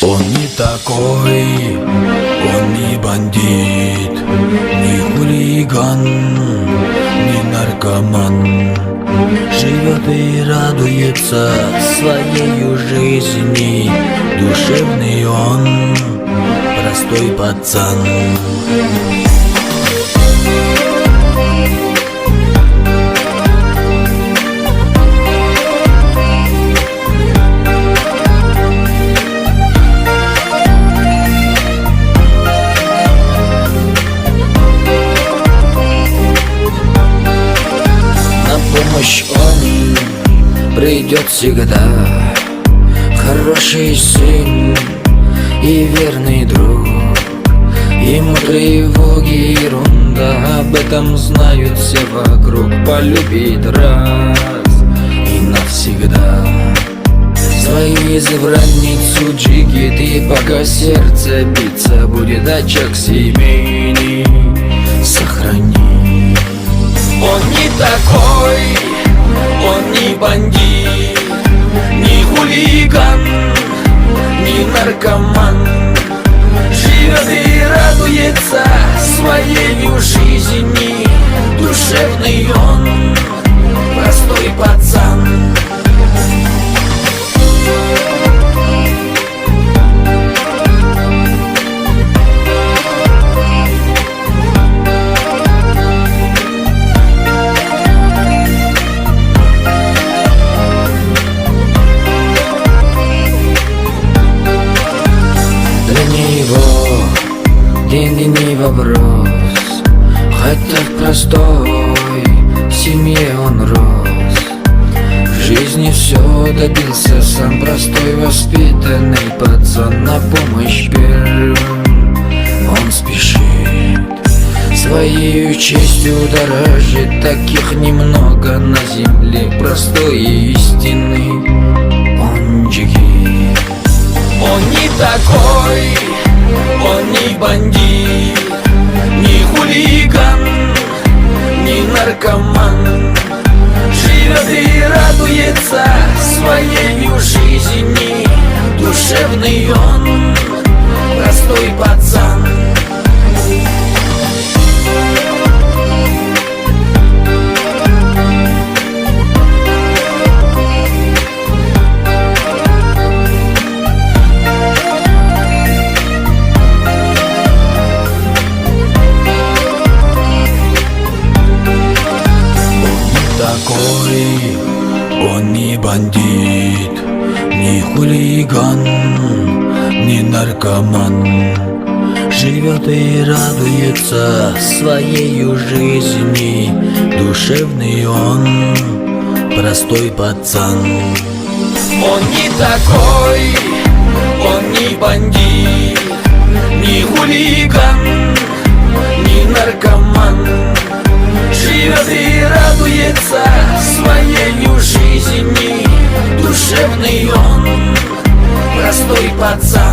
Он не такой, он не бандит, не хулиган, не наркоман. Живет и радуется своей жизни, душевный он, простой пацан. Помощь он придет всегда, хороший сын и верный друг. Ему тревоги ерунда, об этом знают все вокруг. Полюбит раз и навсегда свою избранницу Джигит, и пока сердце биться будет, очаг семейный сохрани. Он не такой, он не бандит, не хулиган, не наркоман. Живет и радуется своей жизни, душевный он, простой пацан. Деньги не вопрос, хотя в простой семье он рос. В жизни все добился сам, простой воспитанный пацан. На помощь первым он спешит, своей честью дорожит. Таких немного на земле, простой и истинный он Джигит. Он не такой, он не бандит, не хулиган, не наркоман. Живет и радуется своей жизни, душевный он, простой пацан. Он не бандит, не хулиган, не наркоман. Живет и радуется своей жизни, душевный он, простой пацан. Он не такой, он не бандит, не хулиган, не наркоман. Живет и радуется своей жизни, душевный он, простой пацан.